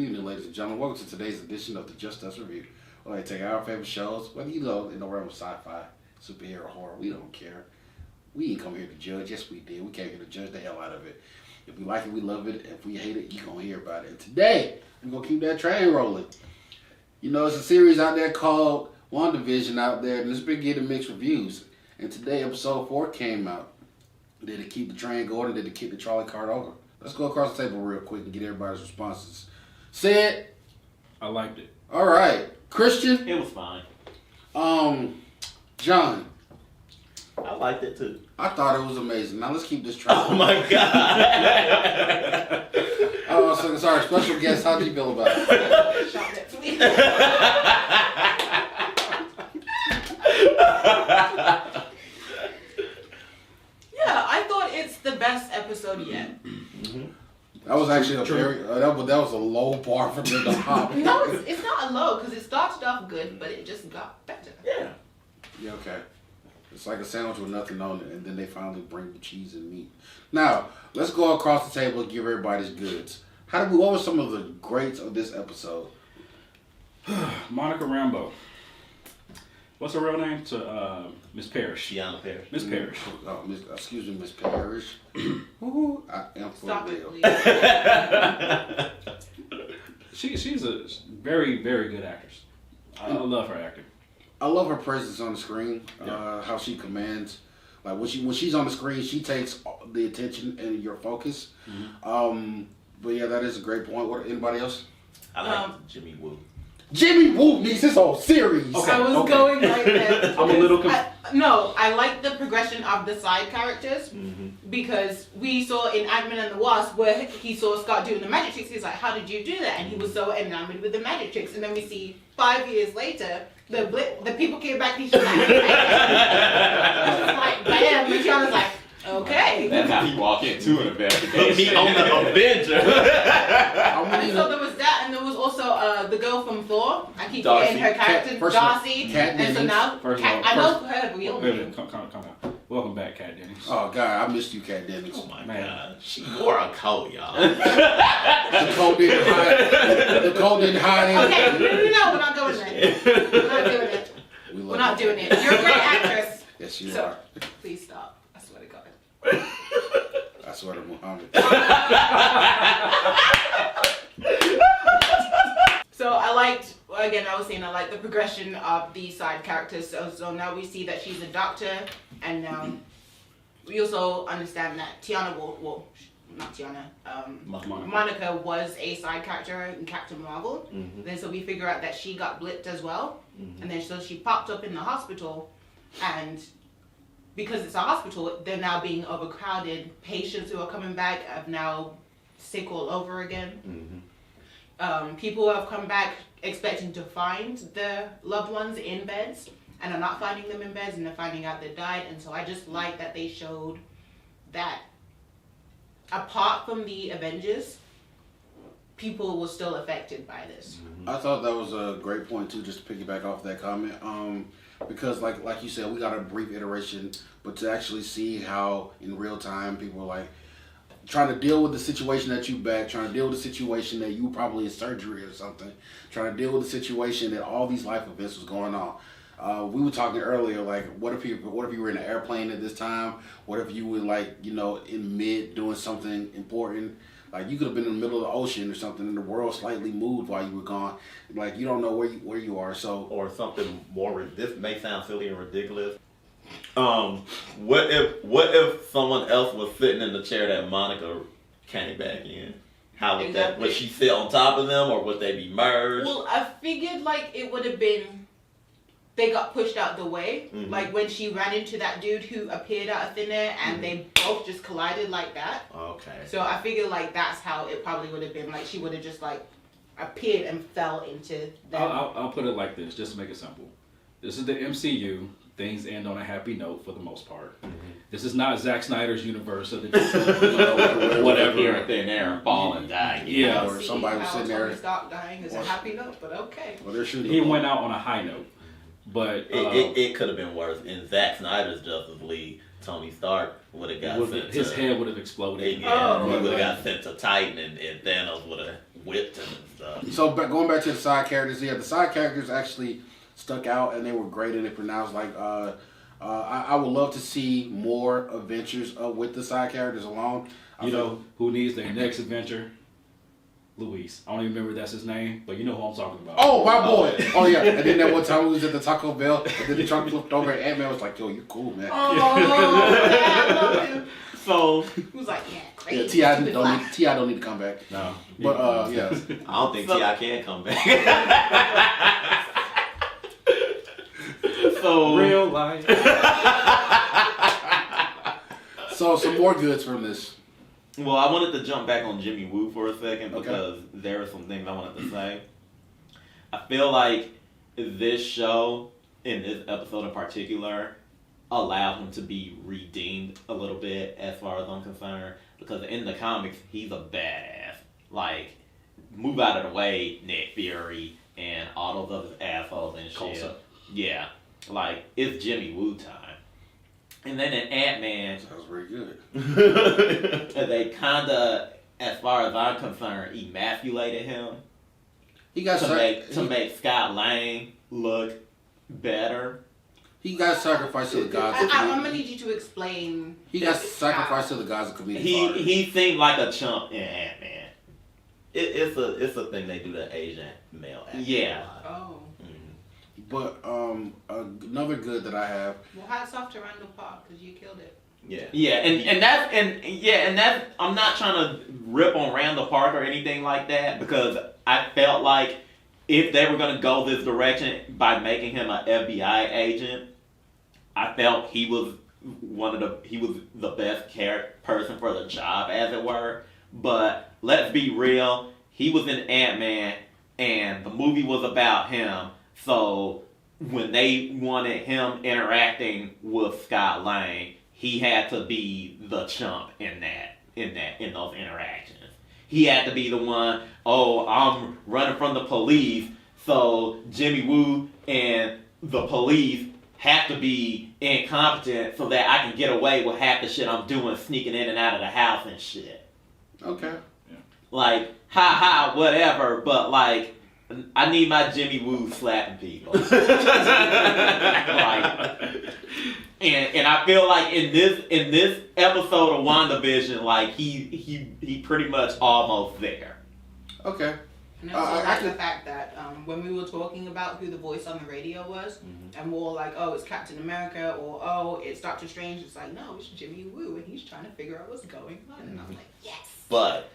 evening, ladies and gentlemen. Welcome to today's edition of the Just Us Review. Where I take our favorite shows, whether you love in the realm of sci-fi, superhero, horror, we don't care. We ain't come here to judge. Yes, we did. We came here to judge the hell out of it. If we like it, we love it. If we hate it, you're going to hear about it. And today, we're going to keep that train rolling. You know, it's a series out there called WandaVision out there, and it's been getting mixed reviews. And today, episode 4 came out. Did it keep the train going, or did it kick the trolley cart over? Let's go across the table real quick and get everybody's responses. Sid? I liked it. All right. Christian? It was fine. John? I liked it too. I thought it was amazing. Now let's keep this train. Oh my god. Oh, so, sorry. Special guest, how'd you feel about it? Shot next week. Yeah, I thought it's the best episode yet. Mm-hmm. That was actually a very that was a low bar for them to hop. No, it's not a low because it started off good, but it just got better. Yeah. Yeah, okay. It's like a sandwich with nothing on it, and then they finally bring the cheese and meat. Now, let's go across the table and give everybody's goods. What were some of the greats of this episode? Monica Rambeau. What's her real name? Miss Parrish. Shiana Parrish. Miss Parrish. Oh, excuse me, Miss Parrish. Ooh, I am for Stop real. it, please. She's a very, very good actress. I love her acting. I love her presence on the screen. Yeah. How she commands, like when she's on the screen, she takes the attention and your focus. Mm-hmm. But yeah, that is a great point. What anybody else? I like Jimmy Woo. Jimmy Woo needs his whole series. Okay. I was going right there. I'm a little I like the progression of the side characters because we saw in Ant-Man and the Wasp where he saw Scott doing the magic tricks. He's like, "How did you do that?" And he was so enamored with the magic tricks. And then we see 5 years later, the people came back and he's just like, like bam, and Tiana's like, okay. That's how he walk into an investigation. He on the Avenger. So there was that, and there was also the girl from Thor. I keep Darcy. forgetting her character, Darcy. And so now, First of Kat, all, I know her real Wait a name. minute, calm down. Welcome back, Kat Dennings. Oh God, I missed you, Kat Dennings. Oh my Man. god. She wore a coat, y'all. The cold didn't hide. The cold didn't hide. Okay, no, we're not going there. We're not doing it. We're not doing it. You're a great actress. Yes, you So, are. please stop. I swear to God. I swear to Muhammad. So I liked, again, I was saying I like the progression of the side characters. So now we see that she's a doctor, and we also understand that Tiana not Tiana, Monica was a side character in Captain Marvel. Then so we figure out that she got blipped as well, and then so she popped up in the hospital, and because it's a hospital, they're now being overcrowded. Patients who are coming back are now sick all over again. People have come back expecting to find their loved ones in beds and are not finding them in beds, and they're finding out they died. And so I just like that they showed that apart from the Avengers, people were still affected by this. I thought that was a great point too, just to piggyback off that comment. Because like you said, we got a brief iteration, but to actually see how in real time people are like trying to deal with the situation that you back, trying to deal with the situation that you were probably in surgery or something, trying to deal with the situation that all these life events was going on. We were talking earlier, like, what if you were in an airplane at this time? What if you were in mid doing something important? Like, you could have been in the middle of the ocean or something, and the world slightly moved while you were gone. Like, you don't know where you are. So, Or something more. This may sound silly and ridiculous. What if someone else was sitting in the chair that Monica came back in? How would that? Would she sit on top of them, or would they be merged? Well, I figured it would have been they got pushed out the way. Like when she ran into that dude who appeared out of thin air, and they both just collided like that. Okay. So I figured that's how it probably would have been. Like she would have just appeared and fell into them. I'll put it like this, just to make it simple. This is the MCU. Things end on a happy note for the most part. This is not Zack Snyder's universe of the Whatever here and there and fall and die. Yeah. or somebody was sitting there. Tony Stark dying is a happy note, but okay. Well, they're shooting. He went out on a high note, but It could have been worse. In Zack Snyder's Justice League, Tony Stark would have got sent his to, head would have exploded. he would have got sent to Titan, and Thanos would have whipped him and stuff. So going back to the side characters, the side characters actually stuck out and they were great and they pronounced like I would love to see more adventures with the side characters alone. You know who needs their next adventure? Luis. I don't even remember if that's his name, but you know who I'm talking about. Oh, my boy. Oh, yeah. And then that one time we was at the Taco Bell, and then the truck flipped over, and Ant-Man was like, yo, you cool, man. Oh, yeah, I love him. So He was like, yeah, Yeah, crazy. T.I. don't need to come back. No. But, yeah. I don't think T.I. can come back. So Real life. So, some more goods from this. Well, I wanted to jump back on Jimmy Woo for a second because there are some things I wanted to say. I feel like this show, in this episode in particular, allowed him to be redeemed a little bit as far as I'm concerned. Because in the comics, he's a badass. Like, move out of the way, Nick Fury, and all those other assholes and shit. Tulsa. Yeah. Like, it's Jimmy Woo time. And then in Ant-Man, Sounds very good. they kind of, as far as I'm concerned, emasculated him He got to make Scott Lang look better. He got sacrificed to the gods. I'm gonna need you to explain. He got sacrificed to the gods of comedic art. He seemed like a chump in Ant-Man. It's a thing they do to Asian male actors. Yeah. Oh. But another good that I have. Well, hats off to Randall Park because you killed it. Yeah, and that's I'm not trying to rip on Randall Park or anything like that because I felt like if they were gonna go this direction by making him an FBI agent, I felt he was the best person for the job, as it were. But let's be real, he was in Ant-Man, and the movie was about him. So when they wanted him interacting with Scott Lang, he had to be the chump in those interactions. He had to be the one, oh, I'm running from the police, so Jimmy Woo and the police have to be incompetent so that I can get away with half the shit I'm doing, sneaking in and out of the house and shit. Okay. Like, whatever, but like, I need my Jimmy Woo slapping people. Like, and I feel like in this episode of WandaVision, like he pretty much almost there. Okay. And also like the fact that when we were talking about who the voice on the radio was, and we were like, oh, it's Captain America, or oh, it's Doctor Strange, it's like, no, it's Jimmy Woo, and he's trying to figure out what's going on. And I'm like, yes. But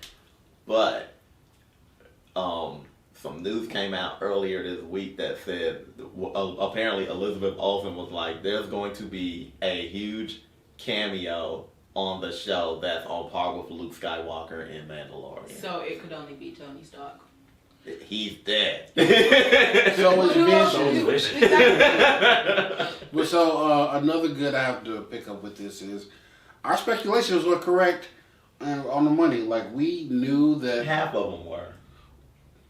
some news came out earlier this week that said apparently Elizabeth Olsen was like, there's going to be a huge cameo on the show that's on par with Luke Skywalker in Mandalorian. So it could only be Tony Stark. He's dead. So is Vision. Exactly. Well, so another good I have to pick up with this is our speculations were correct on the money. Like, we knew that Half of them were.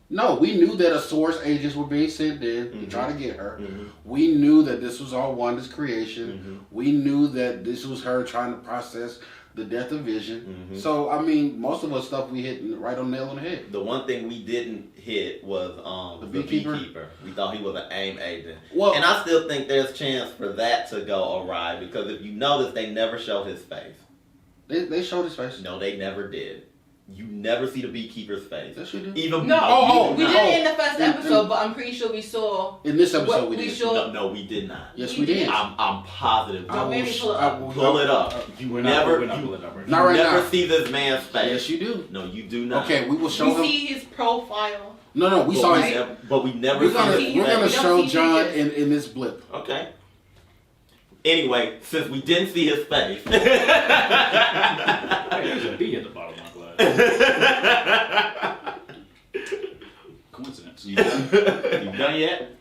No, we knew that a Source agents were being sent in to try to get her. We knew that this was all Wanda's creation. We knew that this was her trying to process the death of Vision. So, I mean, most of us stuff we hit right on the nail on the head. The one thing we didn't hit was the beekeeper. We thought he was an AIM agent. Well, and I still think there's chance for that to go awry because if you notice, they never showed his face. They showed his face. No, they never did. You never see the beekeeper's face. Yes, you do. Even we did it in the first episode, but I'm pretty sure we saw. In this episode, what we we did. saw. No, we did not. Yes, we did. I'm positive. Don't make me pull it up. Pull it up. We're Never- not pulling up right Not now. right never now. see this man's face. Yes, you do. No, you do not. Okay, we will show We him. see his profile. No, we But saw we his. never- but we never We're see gonna his we're gonna face. We don't show see John features. in this blip. Okay. Anyway, since we didn't see his face. Hey, there's a bee at the bottom of my glass. Coincidence. You done yet?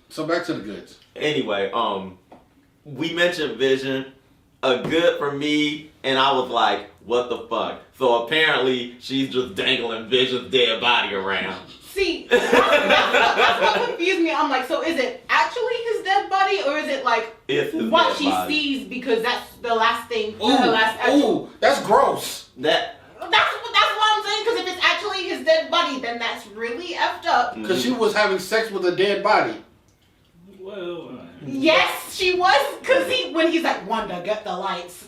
So back to the goods. Anyway, we mentioned Vision, a good for me, and I was like, what the fuck? So apparently she's just dangling Vision's dead body around. See, that's what confused me. I'm like, so is it actually his dead body, or is it like It's his what dead she body. sees because that's the last thing, Ooh, her last actual. ooh, that's gross. That That's what I'm saying. Because if it's actually his dead body, then then that's really effed up. Because she was having sex with a dead body. Well, Yes, she was. Because when he's like, Wanda, get the lights.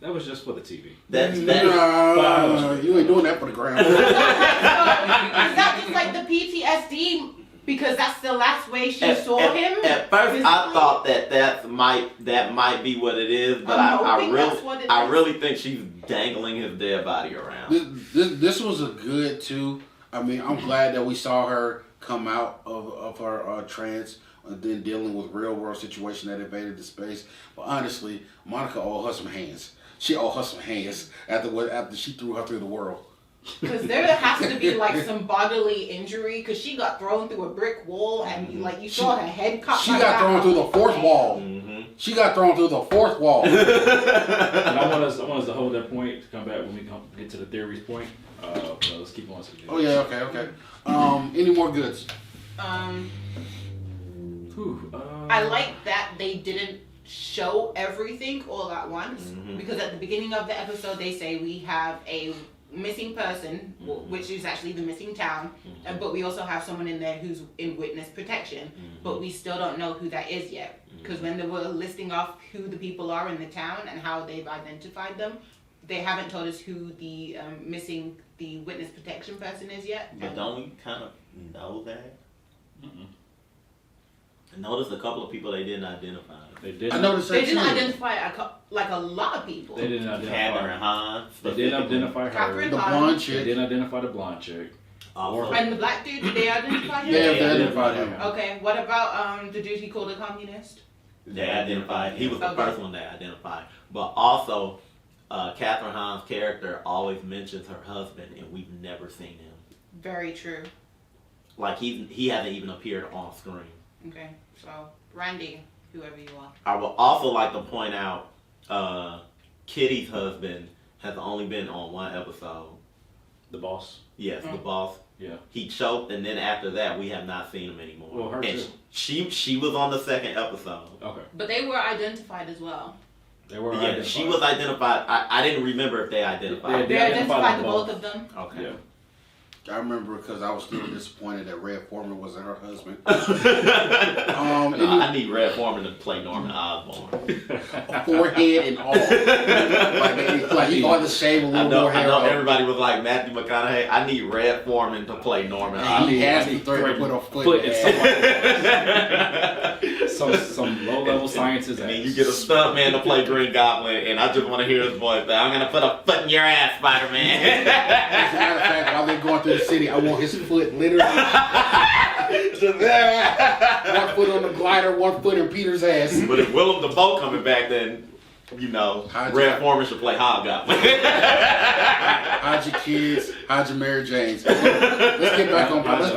that was just for the TV. You ain't doing that for the ground. Is that just like the PTSD? Because that's the last way she saw him. At first, physically? I thought that might be what it is, but I really think she's dangling his dead body around. This was a good too. I mean, I'm glad that we saw her come out of her trance and then dealing with real world situation that invaded the space. But honestly, Monica owed her some hands. She owed her some hands after she threw her through the world. Because there has to be like some bodily injury. Because she got thrown through a brick wall and like you saw her head cut. She got thrown through the fourth wall. Mm-hmm. She got thrown through the fourth wall. And I want us to hold that point to come back when we get to the theories point. Well, let's keep on to the Oh yeah, okay. Any more goods? I like that they didn't show everything all at once. Because at the beginning of the episode they say we have a missing person, which is actually the missing town, but we also have someone in there who's in witness protection, but we still don't know who that is yet. Because when they were listing off who the people are in the town and how they've identified them, they haven't told us who the the witness protection person is yet. But don't we kind of know that? I noticed a couple of people they didn't identify. They didn't. I noticed that They didn't too. identify a lot of people. They didn't identify. Catherine Hahn. They didn't identify her. Catherine The Hahn. blonde They chick. didn't identify the blonde chick. Also, And the black dude, did they identify him? They They identified him. Okay, what about the dude he called a communist? they identified. He was the Okay. first one they identified. But also, Catherine Hahn's character always mentions her husband, and we've never seen him. Very true. Like he hasn't even appeared on screen. Okay, so Randy, whoever you are. I would also like to point out Kitty's husband has only been on one episode. The boss. Yes, the boss. Yeah. He choked, and then after that, we have not seen him anymore. Well, her and too. she was on the second episode. Okay. But they were identified as well. They were. Yeah, identified. she was identified. I didn't remember if they identified. They They identified identified them the both. both of them. Okay. Yeah. I remember because I was still disappointed that Red Foreman wasn't her husband. I need Red Foreman to play Norman Osborn. Forehead and all. like he ought to shave a I little know, more I hair know off. everybody was like Matthew McConaughey. I need Red Foreman to play Norman And he has Osborn. to throw put a foot Foot in in his some low level sciences. And then you get a stunt man to play Green Goblin, and I just want to hear his voice. Say, I'm gonna put a foot in your ass, Spider-Man. As a matter of fact, while they're going through the city, I want his foot literally. One foot on the glider, 1 foot in Peter's ass. But if Willem Dafoe coming back, then Red Foreman should play Hobgoblin. Hide your kids, hide your Mary Janes. Let's get back on. Let's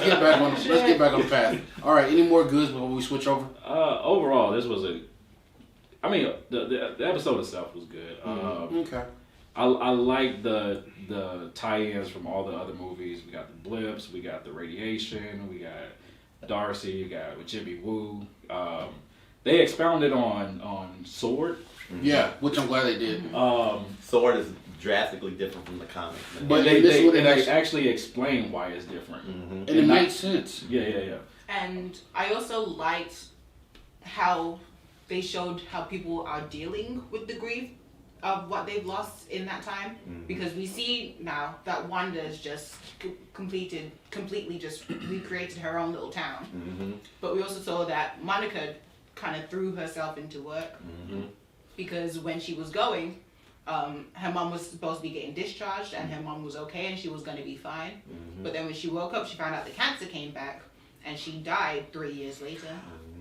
get back on the path. All right, any more goods before we switch over? Overall, this was the episode itself was good. Okay. I like the tie-ins from all the other movies. We got the blips, we got the radiation, we got Darcy, we got with Jimmy Woo. They expounded on Sword. Yeah, which I'm glad they did. Sword is drastically different from the comics. Man. But they actually explain why it's different. And it makes sense. Yeah. And I also liked how they showed how people are dealing with the grief of what they've lost in that time. Because we see now that Wanda's just completely just recreated her own little town. But we also saw that Monica kind of threw herself into work. Because when she was going, her mom was supposed to be getting discharged and her mom was okay and she was going to be fine. But then when she woke up, she found out the cancer came back and she died 3 years later.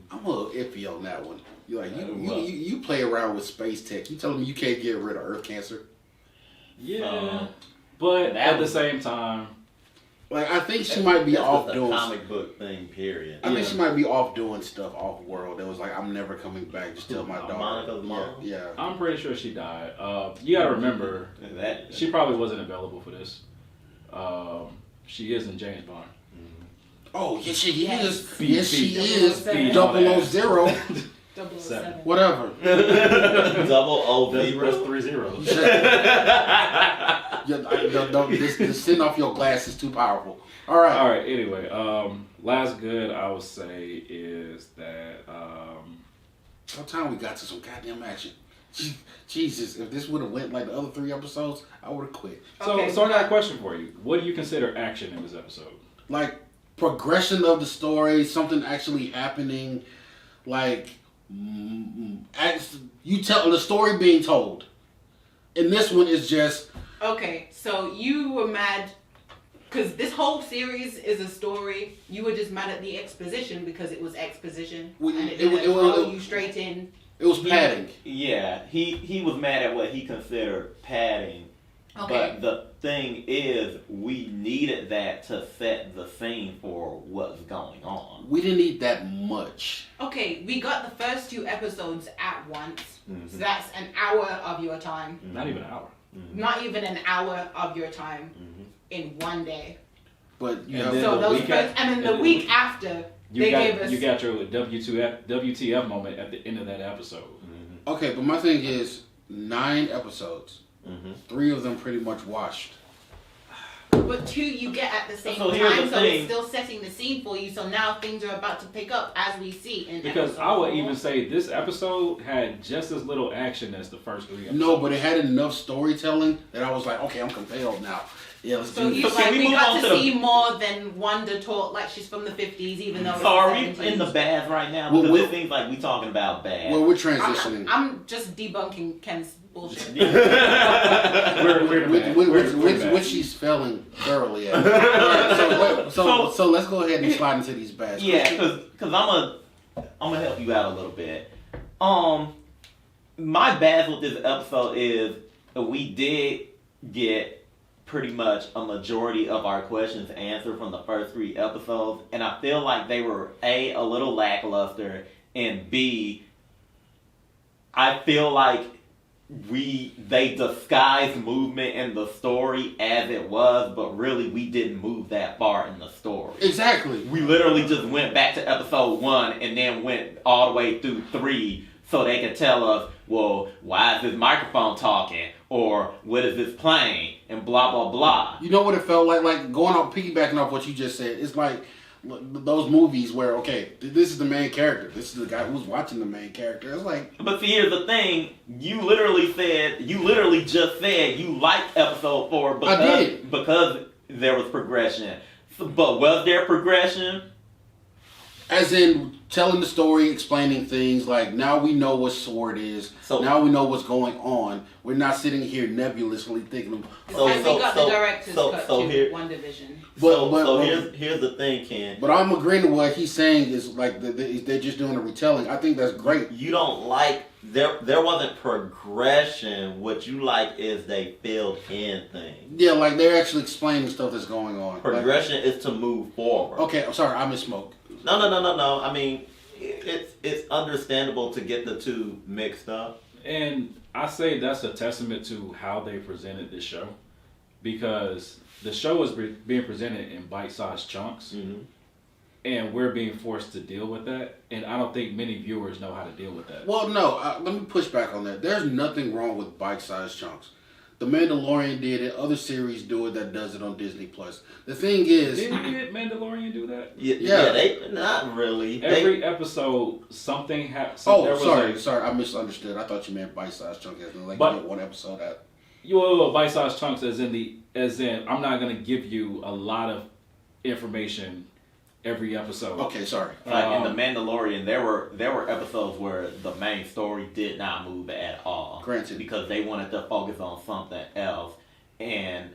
I'm a little iffy on that one. You play around with space tech. You telling me you can't get rid of Earth cancer? Yeah. But at the same time, like I think she might be off doing comic book thing. Period. I think she might be off doing stuff off world. That was like, I'm never coming back. Just tell my daughter. Monica's mom. Yeah. I'm pretty sure she died. You gotta remember That she probably wasn't available for this. She is in James Bond. Oh, yes, she Yes. is. Yes, she is. 007. 000. 007. Whatever. double O That's zero. 3 zeros. This sitting off your glass is too powerful. All right. All right. Anyway, last good I would say is that What time we got to some goddamn action? Jesus, if this would have went like the other 3 episodes, I would have quit. so I got a question for you. What do you consider action in this episode? Like progression of the story, something actually happening, like you tell the story being told. And this one is just Okay, so you were mad because this whole series is a story. You were just mad at the exposition because it was exposition and it didn't throw you straight in. it was padding. He was mad at what he considered padding. Okay. But the thing is, we needed that to set the scene for what's going on. We didn't need that much. Okay, we got the first 2 episodes at once, Mm-hmm. so that's an hour of your time. Not even an hour. Mm-hmm. Not even an hour of your time Mm-hmm. in one day. But you And know, then So the those week first, after- and then the and week after, they gave us. You got your WTF moment at the end of that episode. okay, but my thing is 9 episodes. Mm-hmm. 3 of them pretty much washed. But 2 you get at the same So here's time, the so thing. it's still setting the scene for you. So now things are about to pick up as we see in Because episode I would 4. even say this episode had just as little action as the first 3 episodes. No, but it had enough storytelling that I was like, okay, I'm compelled now. Yeah, let's So do he's this. So like, can we we move got on to to the- see more than Wanda talk like she's from the 50s, even though So are it's we the in the 70s. bath right now? Well, Because we- it seems like we talking about bath. Well, we're transitioning. I'm just debunking Ken's bullshit. Which she's failing thoroughly at. Alright, so let's go ahead and slide into these bags. Yeah, because I'm gonna help you out a little bit. My bad with this episode is we did get pretty much a majority of our questions answered from the first 3 episodes, and I feel like they were a little lackluster, and B, I feel like they disguised movement in the story as it was, but really we didn't move that far in the story. Exactly. We literally just went back to episode 1 and then went all the way through 3 so they could tell us, well, why is this microphone talking? Or what is this playing? And blah, blah, blah. You know what it felt like? Like going off, piggybacking off what you just said. It's like those movies where, okay, this is the main character. This is the guy who's watching the main character. It's like, But see, here's the thing. You literally just said you liked episode 4 because there was progression. But was there progression? as in telling the story, explaining things. Like now we know what sword is. So- now we know what's going on. We're not sitting here nebulously thinking. And we got the director's cut to here- WandaVision. Here's the thing, Ken. But I'm agreeing to what he's saying is like they're just doing a retelling. I think that's great. You don't like there wasn't progression. What you like is they filled in things. Yeah, like they're actually explaining stuff that's going on. Progression is to move forward. Like, okay, I'm sorry, I misspoke. No. I mean, it's understandable to get the 2 mixed up. And I say that's a testament to how they presented this show, because the show is being presented in bite-sized chunks, Mm-hmm. and we're being forced to deal with that. And I don't think many viewers know how to deal with that. Well, no, let me push back on that. There's nothing wrong with bite-sized chunks. The Mandalorian did it. Other series do it that does it on Disney Plus. The thing is, Didn't Mandalorian do that? Yeah. They not really. Every episode, something happened. Sorry, I misunderstood. I thought you meant bite-sized chunks, as in like But- you get one episode out. You bite-sized chunks, as in I'm not gonna give you a lot of information every episode. Okay, sorry. Like in The Mandalorian, there were episodes where the main story did not move at all. Granted. Because they wanted to focus on something else. And,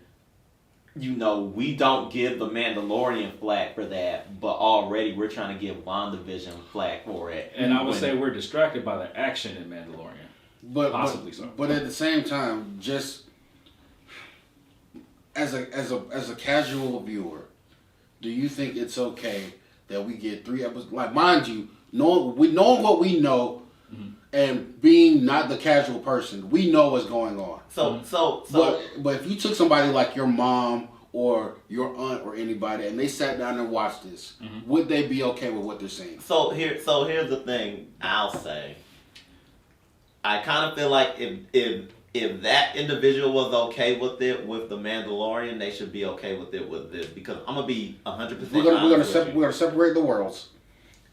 we don't give The Mandalorian flack for that, but already we're trying to give WandaVision flack for it. And I would say we're distracted by the action in Mandalorian. Possibly so. But at the same time, just as a casual viewer, do you think it's okay that we get 3 episodes? Like, mind you, knowing what we know, and being not the casual person, we know what's going on. But if you took somebody like your mom or your aunt or anybody, and they sat down and watched this, would they be okay with what they're seeing? So here's the thing I'll say. I kind of feel like if if that individual was okay with it with the Mandalorian, they should be okay with it with this. Because I'm gonna be 100%. We're gonna separate the worlds.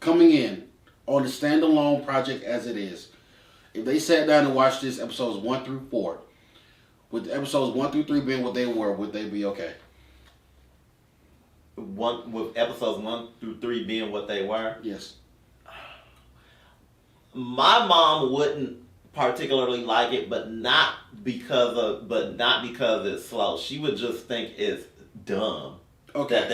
Coming in on the standalone project as it is. If they sat down and watched this episodes 1 through 4, with episodes 1 through 3 being what they were, would they be okay? With episodes 1 through 3 being what they were. Yes. My mom wouldn't particularly like it, but not because it's slow. She would just think it's dumb. Okay. That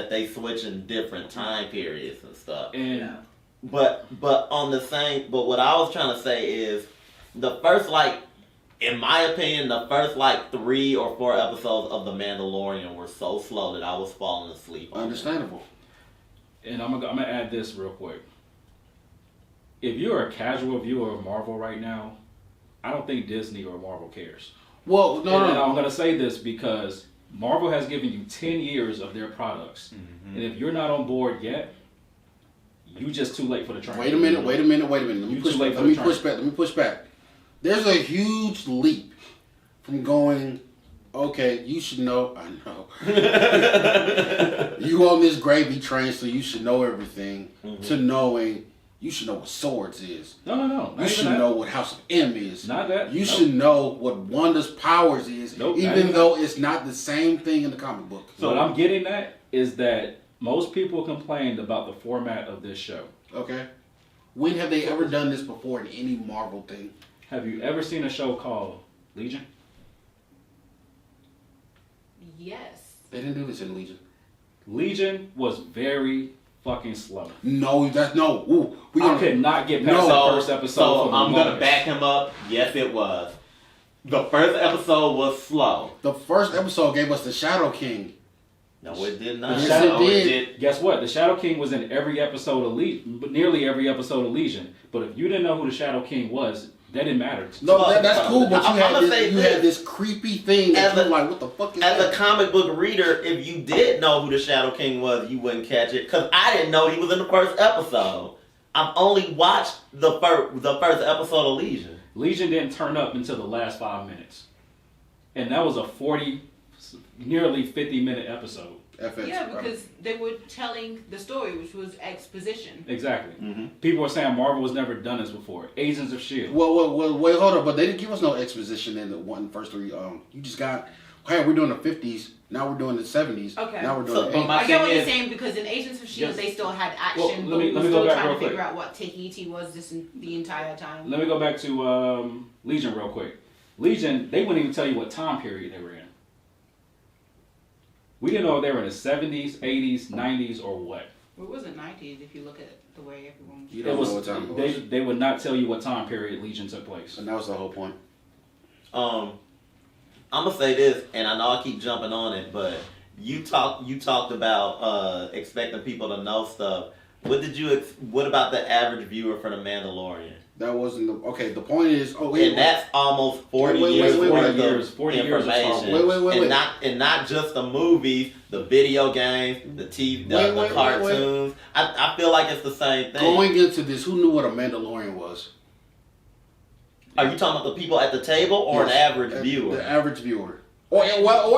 they switching different time periods and stuff. And But what I was trying to say is the first, like, in my opinion, the first 3 or 4 episodes of The Mandalorian were so slow that I was falling asleep. Understandable. And I'm gonna add this real quick. If you're a casual viewer of Marvel right now, I don't think Disney or Marvel cares. Well, no. I'm gonna say this because Marvel has given you 10 years of their products, and if you're not on board yet, you just too late for the train. Wait a minute. Let me push back. There's a huge leap from going, okay, you should know. I know. You on this gravy train, so you should know everything. To knowing you should know what swords is. No. You should know what House of M is. Not that. You should know what Wanda's powers is, even though it's not the same thing in the comic book. So what I'm getting at is that most people complained about the format of this show. Okay. When have they ever done this before in any Marvel thing? Have you ever seen a show called Legion? Yes. They didn't do this in Legion. Legion was very fucking slow. No. Ooh, I could not get past the first episode. So I'm going to back him up. Yes, it was. The first episode was slow. The first episode gave us the Shadow King. No, it did not. Yes, it did. Guess what? The Shadow King was in every episode of nearly every episode of Legion. But if you didn't know who the Shadow King was, that didn't matter. No, that's cool, but you had this creepy thing that you were like, what the fuck is that? As a comic book reader, if you did know who the Shadow King was, you wouldn't catch it. Because I didn't know he was in the first episode. I've only watched the first episode of Legion. Legion didn't turn up until the last 5 minutes. And that was a nearly 50-minute episode. FX, yeah, because they were telling the story, which was exposition. Exactly. People are saying Marvel has never done this before. Agents of S.H.I.E.L.D. Well, wait, hold on. But they didn't give us no exposition in the first 3. You just got, hey, we're doing the 50s. Now we're doing the 70s. Okay. Now we're doing the 80s. I get what you're saying, because in Agents of S.H.I.E.L.D. they still had action, Well, let me but go we're still back trying real to quick. figure out what Tahiti was the entire time. Let me go back to Legion real quick. Legion, they wouldn't even tell you what time period they were in. We didn't know if they were in the 70s, 80s, 90s, or what. Well, it wasn't 90s if you look at the way everyone was. You don't know what time it was. They would not tell you what time period Legion took place. And that was the whole point. I'm gonna say this, and I know I keep jumping on it, but you talked about expecting people to know stuff. What about the average viewer for The Mandalorian? That wasn't the point is, and that's almost 40 years worth of information. Wait. And not just the movies, the video games, the TV, the cartoons. I feel like it's the same thing. Going into this, who knew what a Mandalorian was? Are you talking about the people at the table or an average viewer? The average viewer. Or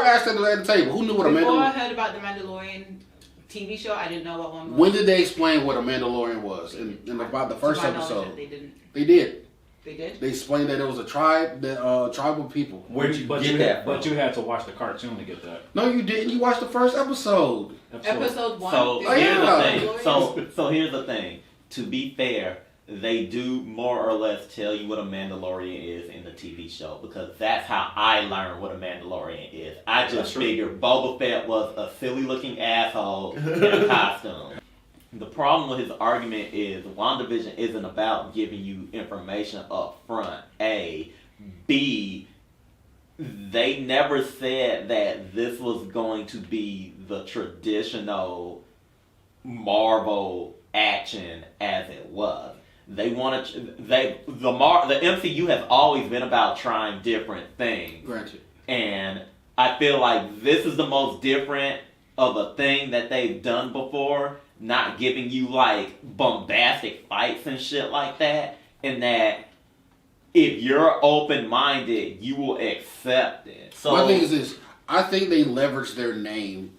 ask them at the table. Who knew what a Before I Mandalorian? heard about the Mandalorian TV show, I didn't know what one was. When did they explain what a Mandalorian was? In about the first To my knowledge, episode. they didn't. They did. They did? They explained that it was a tribe, tribal people. Where'd you get that from? But you had to watch the cartoon to get that. No, you didn't. You watched the first episode. Episode 1. So here's the thing. So here's the thing. To be fair, they do more or less tell you what a Mandalorian is in the TV show, because that's how I learned what a Mandalorian is. I just figured Boba Fett was a silly looking asshole in a costume. The problem with his argument is WandaVision isn't about giving you information up front. A. B. They never said that this was going to be the traditional Marvel action as it was. They wanted the MCU has always been about trying different things. Granted. And I feel like this is the most different of a thing that they've done before, not giving you like bombastic fights and shit like that, and that if you're open-minded, you will accept it. So My thing is this: I think they leveraged their name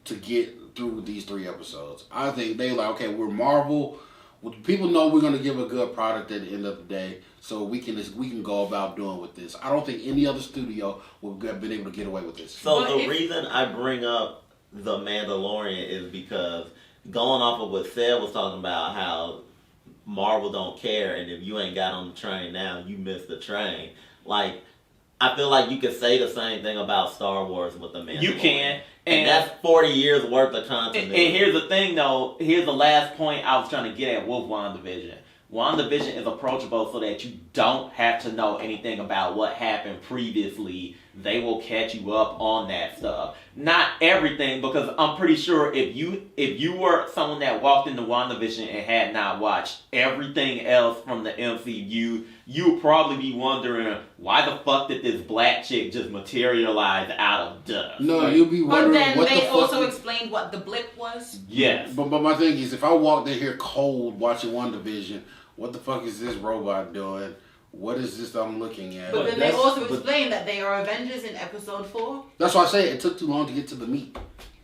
to get through these 3 episodes. I think they like, okay, we're Marvel. People know we're gonna give a good product at the end of the day, so we can go about doing with this. I don't think any other studio would have been able to get away with this. So But the reason I bring up The Mandalorian is because going off of what Seth was talking about, how Marvel don't care, and if you ain't got on the train now, you missed the train. Like, I feel like you could say the same thing about Star Wars with The Mandalorian. You can. And that's 40 years worth of content. And here's the thing, though. Here's the last point I was trying to get at with WandaVision. WandaVision is approachable so that you don't have to know anything about what happened previously. They will catch you up on that stuff. Not everything, because I'm pretty sure if you were someone that walked into WandaVision and had not watched everything else from the MCU, you would probably be wondering, why the fuck did this black chick just materialize out of dust? No, Like, you'll be But wondering then what the they fuck. also explained what the blip was. yes. But my thing is, if I walked in here cold watching WandaVision, what the fuck is this robot doing? What is this I'm looking at? But then they that's- also but- explained that they are Avengers in episode 4. That's why I say it took too long to get to the meat.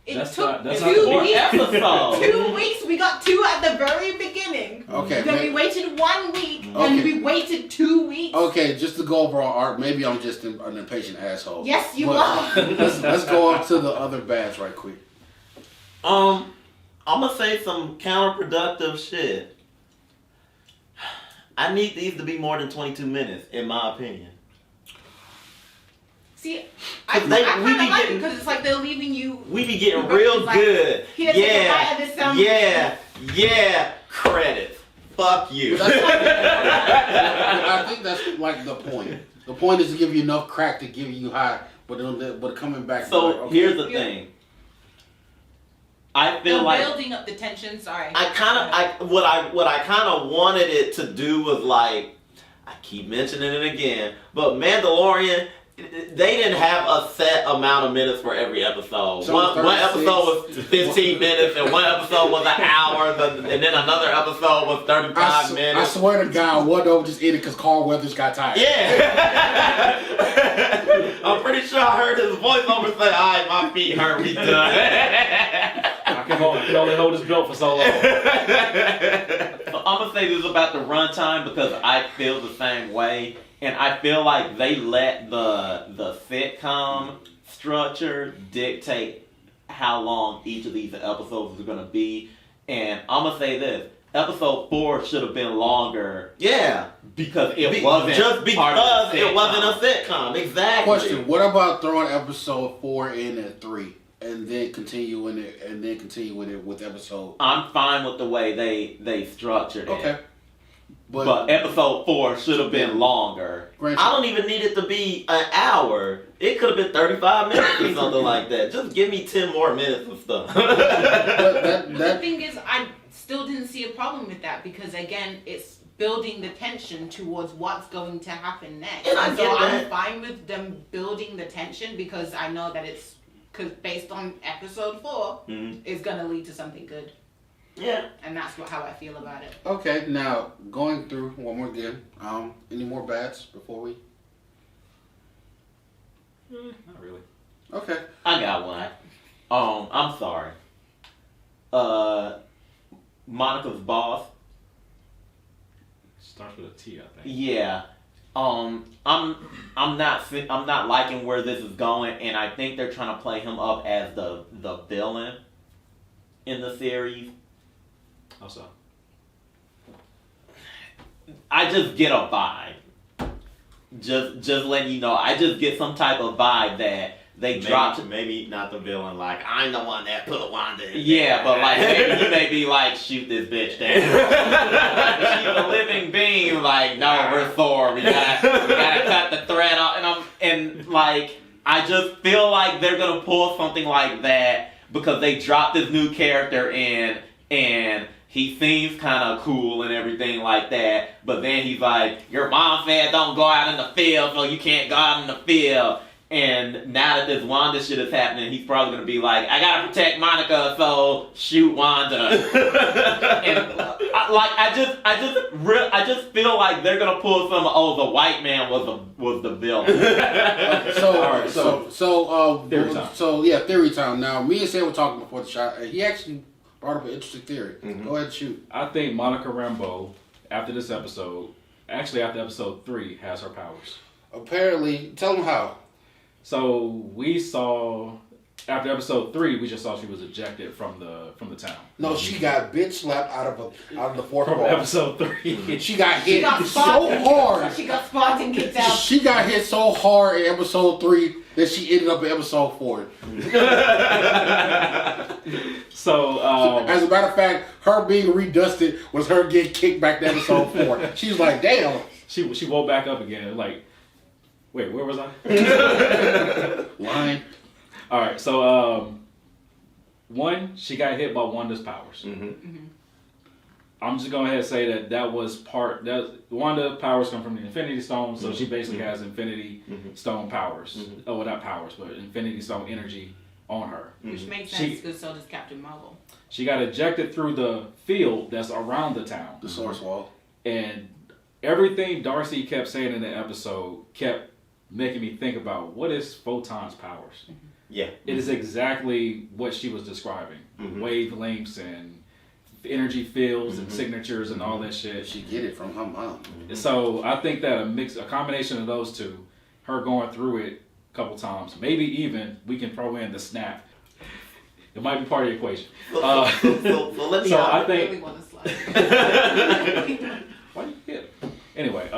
It That's took not- that's not 2 the point. weeks. Episode. 2 weeks. We got 2 at the very beginning. Okay, Then we maybe- waited 1 week. Okay. And we waited 2 weeks. Okay, just to go over our art, maybe I'm just an impatient asshole. Yes, you But are. let's go up to the other bads right quick. I'm gonna say some counterproductive shit. I need these to be more than 22 minutes, in my opinion. See, I We kind be of like it getting- because it's like they're leaving you. We be getting real Like, good. here, take a bite of this sandwich. Yeah. Credits. Fuck you. But I think that's like the point. The point is to give you enough crack to give you high, but coming back. So like, okay. here's the Yeah. thing. I They're feel like building up the tension. Sorry. What I kind of wanted it to do was like, I keep mentioning it again, but Mandalorian, they didn't have a set amount of minutes for every episode. So One 36. episode was 15 minutes, and one episode was an hour, and then another episode was 35 I minutes. swear to God, one of them just ended because Carl Weathers got tired. Yeah. I'm pretty sure I heard his voiceover say, alright, my feet hurt, we done. I can only hold his belt for so long. So I'm gonna say this about the runtime because I feel the same way, and I feel like they let the sitcom structure dictate how long each of these episodes are gonna be. And I'm gonna say this: episode 4 should have been longer Yeah. because it wasn't just part of because the it wasn't a sitcom. sitcom. Exactly. Question: what about throwing episode 4 in at 3, and then continuing it with episode? I'm fine with the way they structured it. Okay, But episode 4 should have been longer. granted, I don't even need it to be an hour. It could have been 35 minutes or something like that. Just give me 10 more minutes of stuff. but The that thing is, I still didn't see a problem with that because again, it's building the tension towards what's going to happen next. And I so get I'm that. fine with them building the tension because I know that it's based on episode 4 Mhm. is gonna lead to something good, Yeah. and that's how I feel about it. okay. Now going through one more again. Any more bads before we? Not really. Okay. I got one. I'm sorry. Monica's boss. Starts with a T, I think. Yeah. I'm not liking where this is going, and I think they're trying to play him up as the villain in the series. Also, I just get a vibe. Just letting you know, I just get some type of vibe that they dropped. Maybe not the villain. Like, I'm the one that put Wanda in Yeah, there. but like maybe he may be like, shoot this bitch down. She's a living being. Like, no, we're Thor. We gotta cut the thread off. And like, I just feel like they're gonna pull something like that because they dropped this new character in, and he seems kind of cool and everything like that. But then he's like, your mom said don't go out in the field, so you can't go out in the field. And now that this Wanda shit is happening, he's probably gonna be like, I gotta protect Monica, so shoot Wanda. And I just feel like they're gonna pull some. Oh, the white man was the villain. Theory time. Theory time. Now, me and Sam were talking before the shot, and he actually brought up an interesting theory. Go ahead and shoot. I think Monica Rambeau, after this episode, actually after episode 3, has her powers. Apparently, tell them how. So we saw after episode 3, we just saw she was ejected from the town. No, she got bitch slapped out of the fourth From wall. episode 3. She got hit so spotted. hard. She got spotted and kicked out. She got hit so hard in episode 3 that she ended up in episode 4. So, as a matter of fact, her being redusted was her getting kicked back to episode 4. She's like, damn. she woke back up again. Like, wait, where was I? Line. All right, so one, she got hit by Wanda's powers. I'm just going ahead and say that was Wanda powers come from the Infinity Stone, so she basically has Infinity Stone powers. Oh, well, not powers, but Infinity Stone energy on her. Which makes sense because so does Captain Marvel. She got ejected through the field that's around the town. The source wall. And everything Darcy kept saying in the episode kept making me think about what is Photon's powers. Yeah. It is exactly what she was describing. Wavelengths and energy fields and signatures and all that shit. She get it from her mom. So I think that a combination of those two, her going through it a couple times, maybe even we can throw in the snap. It might be part of the equation. So let me. So I I think. really want to slide. Why you hit? Anyway,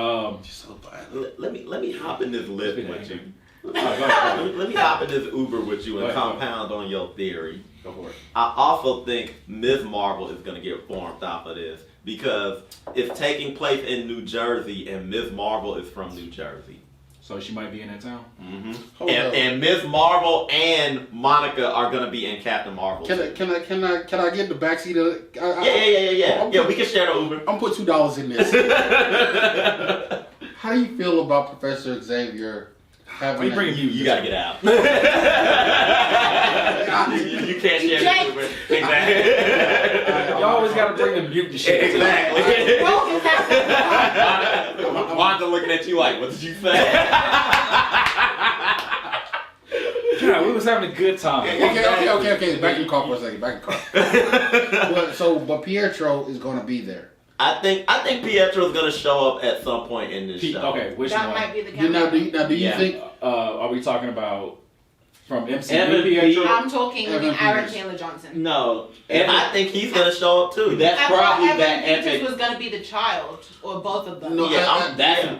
She's so violent. Let me hop in this lift Spit with it. you. Go ahead. Let me hop in this Uber with you and Go ahead. compound on your theory. Go for it. I also think Ms. Marvel is going to get formed off of this because it's taking place in New Jersey and Ms. Marvel is from New Jersey. So she might be in that town. And Ms. Marvel and Monica are going to be in Captain Marvel. Can I get the backseat of it? Yeah. Yeah, we can share the Uber. I'm put $2 in this. How do you feel about Professor Xavier having? You bring You got to get out. you can't share the Uber. Exactly. You always got to bring the mutant shit. Exactly. Well, Wanda looking at you like, what did you say? God, we was having a good time. Okay. Back in the car for a second. Back in the car. But Pietro is going to be there. I think Pietro's gonna show up at some point in this show. Okay, which that one? might be the Now, camera. do you think? Are we talking about from MCU Evan Pietro? I'm talking Evan Aaron Peters. Taylor Johnson. No, I think he's gonna show up too. that's I thought probably Evan that Peters epic. was gonna be the child, or both of them. No, Yeah,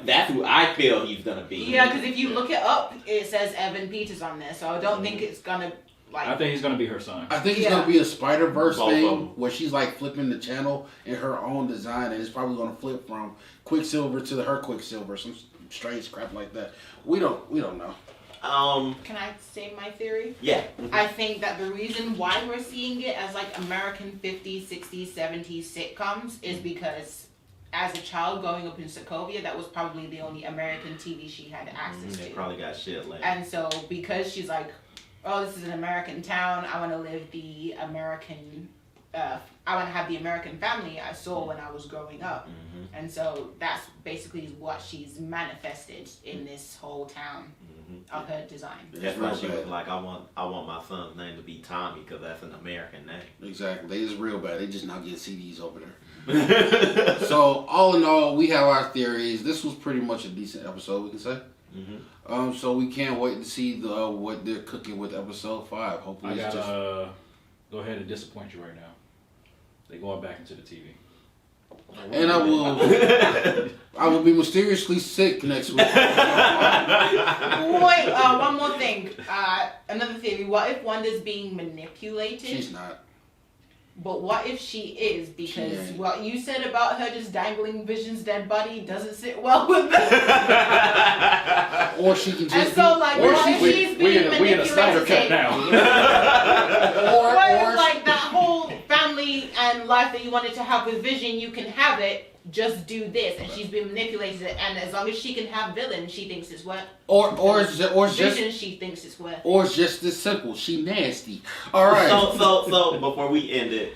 That's who I feel he's gonna be. Yeah, because if you look it up, it says Evan Peters on there, so I don't think it's gonna like. I think he's gonna be her son. I think it's Yeah. gonna be a Spider-Verse Both of thing them. where she's like flipping the channel in her own design, and it's probably gonna flip from Quicksilver to her Quicksilver, some strange crap like that. We don't know. Can I say my theory? Yeah. I think that the reason why we're seeing it as like American 50s, 60s, 70s sitcoms is because as a child growing up in Sokovia, that was probably the only American TV she had access They to. probably got shit left. And so because she's like, oh, this is an American town, I want to live the American, I want to have the American family I saw when I was growing up. And so that's basically what she's manifested in this whole town of her design. That's why she was like, I want my son's name to be Tommy because that's an American name. Exactly. They just real bad. They just not getting CDs over there. So all in all, we have our theories. This was pretty much a decent episode, we can say. So we can't wait to see what they're cooking with episode 5. Hopefully, I it's just. gotta go ahead and disappoint you right now. They going back into the TV. And I will be mysteriously sick next week. Wait, one more thing. Another theory. What if Wanda's being manipulated? She's not. But what if she is? Because She ain't. what you said about her just dangling Vision's dead body doesn't sit well with me. Or she can just. And so, like, or what she, if she's being we in a Snyder cut manipulated? now. or What if, like, that whole family and life that you wanted to have with Vision, you can have it, just do this. And she's been manipulated, and as long as she can have Villain, she thinks it's what? or it's just. Vision, she thinks it's what? Or it's just this simple. She nasty. All right. So before we end it,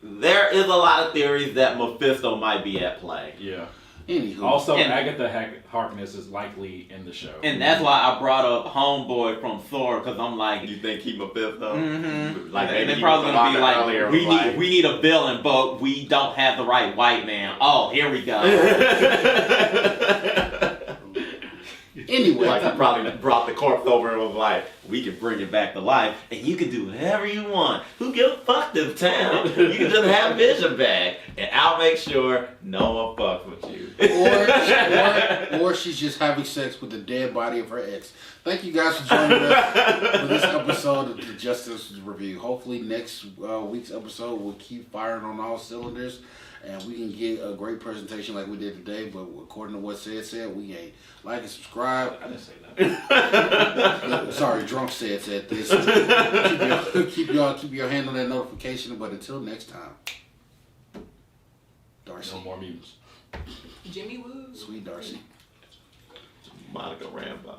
there is a lot of theories that Mephisto might be at play. Yeah. Anywho, Also, And- Agatha Harkness is likely in the show. And that's why I brought up Homeboy from Thor, because I'm like, You think he Mephisto? mm-hmm. Like, and maybe they're he probably was gonna be Wanda like, earlier, we like- need a villain, but we don't have the right white man. Oh, here we go. anyway, Like, he probably brought the corpse over and was like, we can bring it back to life, and you can do whatever you want. Who gives a fuck this town? You can just have Vision back, and I'll make sure no one fucks with you. or she's just having sex with the dead body of her ex. Thank you guys for joining us for this episode of the Justice Review. Hopefully next week's episode will keep firing on all cylinders and we can get a great presentation like we did today, but according to what said, we ain't. Like and subscribe. I didn't say that. Sorry, Drunk said this. Keep your hand on that notification, but until next time. Darcy. No more mutants. Jimmy Woo. Sweet Darcy. Monica Rambeau.